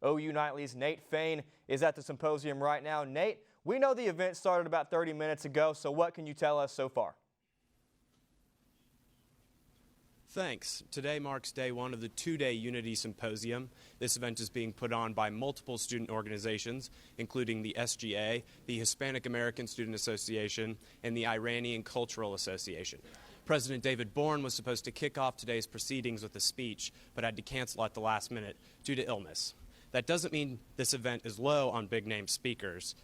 OU Nightly's Nate Fain is at the symposium right now. Nate, we know the event started about 30 minutes ago, so what can you tell us so far? Thanks. Today marks day one of the two-day Unity Symposium. This event is being put on by multiple student organizations, including the SGA, the Hispanic American Student Association, and the Iranian Cultural Association. President David Bourne was supposed to kick off today's proceedings with a speech, but had to cancel at the last minute due to illness. That doesn't mean this event is low on big-name speakers.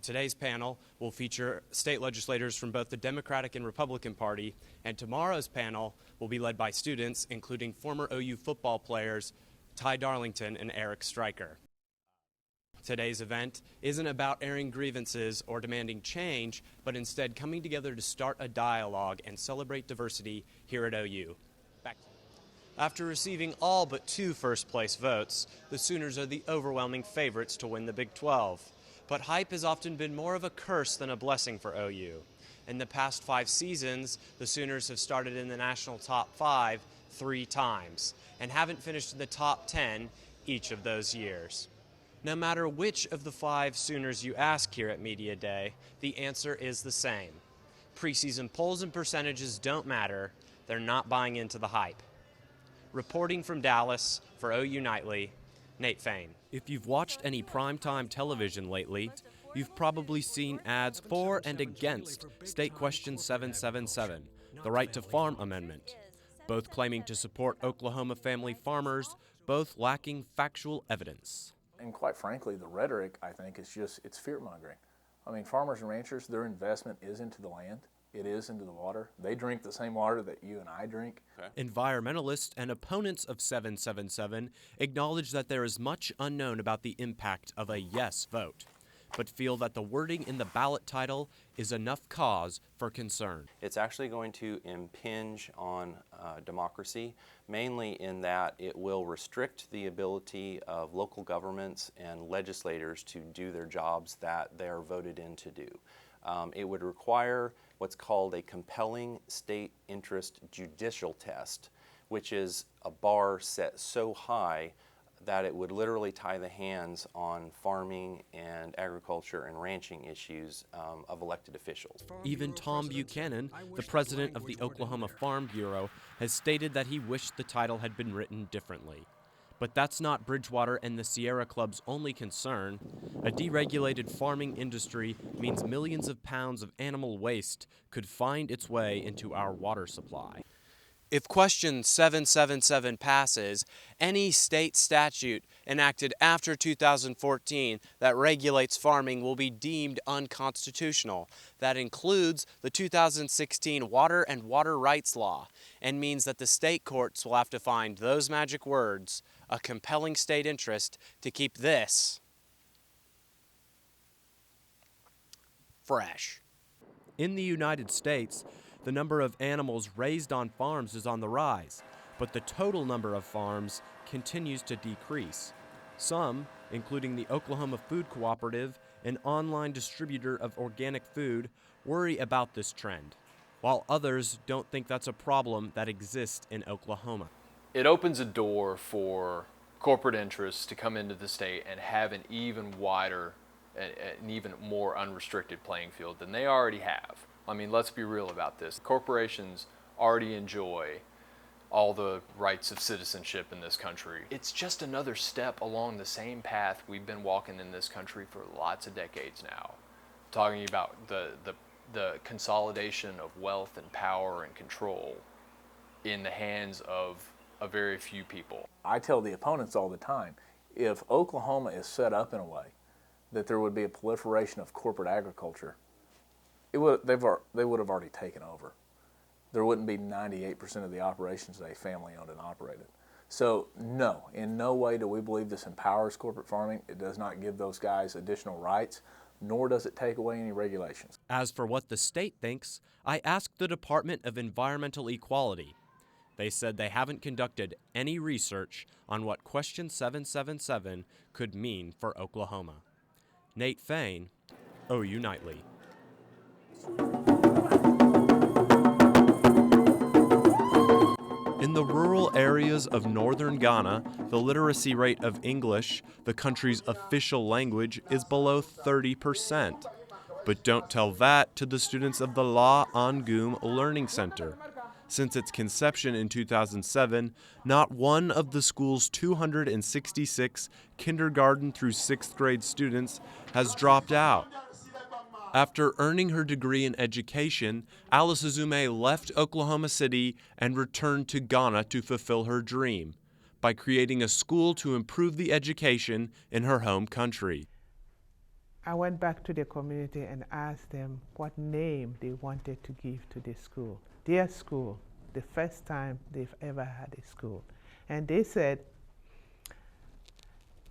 Today's panel will feature state legislators from both the Democratic and Republican Party, and tomorrow's panel will be led by students, including former OU football players Ty Darlington and Eric Stryker. Today's event isn't about airing grievances or demanding change, but instead coming together to start a dialogue and celebrate diversity here at OU. Back to you. After receiving all but 2 first-place votes, the Sooners are the overwhelming favorites to win the Big 12. But hype has often been more of a curse than a blessing for OU. In the past 5 seasons, the Sooners have started in the national top 5 3 times and haven't finished in the top 10 each of those years. No matter which of the 5 Sooners you ask here at Media Day, the answer is the same. Preseason polls and percentages don't matter. They're not buying into the hype. Reporting from Dallas for OU Nightly, Nate Fain. If you've watched any primetime television lately, you've probably seen ads for and against State Question 777, the Right to Farm Amendment, both claiming to support Oklahoma family farmers, both lacking factual evidence. And quite frankly, the rhetoric, I think, is it's fear-mongering. I mean, farmers and ranchers, their investment is into the land. It is into the water. They drink the same water that you and I drink. Okay. Environmentalists and opponents of 777 acknowledge that there is much unknown about the impact of a yes vote, but feel that the wording in the ballot title is enough cause for concern. It's actually going to impinge on democracy, mainly in that it will restrict the ability of local governments and legislators to do their jobs that they're voted in to do. It would require what's called a compelling state interest judicial test, which is a bar set so high that it would literally tie the hands on farming and agriculture and ranching issues of elected officials. Even Tom Buchanan, the president of the Oklahoma Farm Bureau, has stated that he wished the title had been written differently. But that's not Bridgewater and the Sierra Club's only concern. A deregulated farming industry means millions of pounds of animal waste could find its way into our water supply. If Question 777 passes, any state statute enacted after 2014 that regulates farming will be deemed unconstitutional. That includes the 2016 Water and Water Rights Law, and means that the state courts will have to find those magic words, a compelling state interest, to keep this fresh. In the United States, the number of animals raised on farms is on the rise, but the total number of farms continues to decrease. Some, including the Oklahoma Food Cooperative, an online distributor of organic food, worry about this trend, while others don't think that's a problem that exists in Oklahoma. It opens a door for corporate interests to come into the state and have an even wider, an even more unrestricted playing field than they already have. I mean, let's be real about this. Corporations already enjoy all the rights of citizenship in this country. It's just another step along the same path we've been walking in this country for lots of decades now. Talking about the consolidation of wealth and power and control in the hands of a very few people. I tell the opponents all the time, if Oklahoma is set up in a way that there would be a proliferation of corporate agriculture, they would have already taken over. There wouldn't be 98% of the operations today family owned and operated. So no, in no way do we believe this empowers corporate farming. It does not give those guys additional rights, nor does it take away any regulations. As for what the state thinks, I asked the Department of Environmental Equality. They said they haven't conducted any research on what Question 777 could mean for Oklahoma. Nate Fain, OU Nightly. In the rural area areas of northern Ghana, the literacy rate of English, the country's official language, is below 30%. But don't tell that to the students of the La Angoum Learning Center. Since its conception in 2007, not one of the school's 266 kindergarten through 6th grade students has dropped out. After earning her degree in education, Alice Azume left Oklahoma City and returned to Ghana to fulfill her dream by creating a school to improve the education in her home country. I went back to the community and asked them what name they wanted to give to the school, their school, the first time they've ever had a school. And they said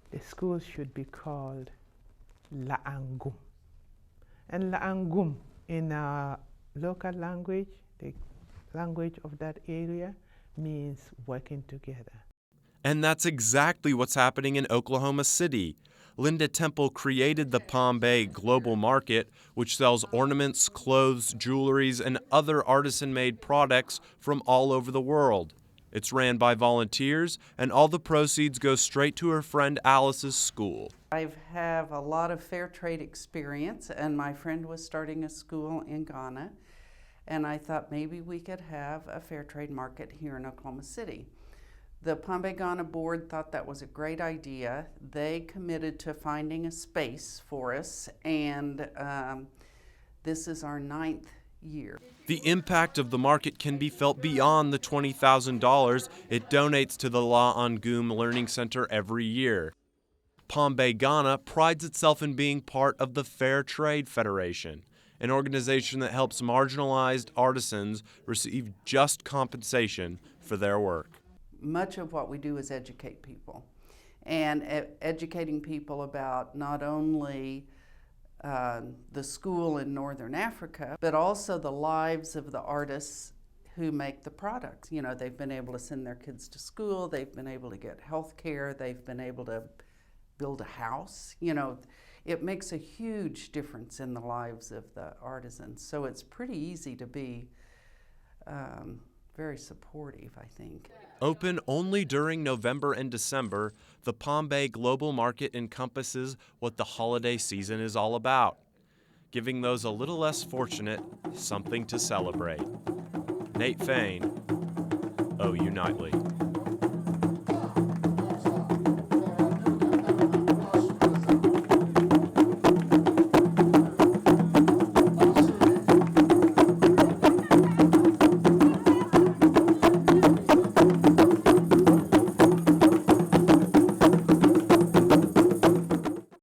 the school should be called La Angoum. And La Angoum, in our local language, the language of that area, means working together. And that's exactly what's happening in Oklahoma City. Linda Temple created the Palm Bay Global Market, which sells ornaments, clothes, jewelries, and other artisan-made products from all over the world. It's ran by volunteers, and all the proceeds go straight to her friend Alice's school. I have a lot of fair trade experience, and my friend was starting a school in Ghana, and I thought maybe we could have a fair trade market here in Oklahoma City. The Palm Bay Ghana board thought that was a great idea. They committed to finding a space for us, and this is our 9th year. The impact of the market can be felt beyond the $20,000 it donates to the La Angoum Learning Center every year. Palm Bay Ghana prides itself in being part of the Fair Trade Federation, an organization that helps marginalized artisans receive just compensation for their work. Much of what we do is educate people, and educating people about not only the school in Northern Africa, but also the lives of the artists who make the products. You know, they've been able to send their kids to school, they've been able to get health care, they've been able to build a house. You know, it makes a huge difference in the lives of the artisans. So it's pretty easy to be very supportive, I think. Open only during November and December, the Palm Bay Global Market encompasses what the holiday season is all about, giving those a little less fortunate something to celebrate. Nate Fain, OU Nightly.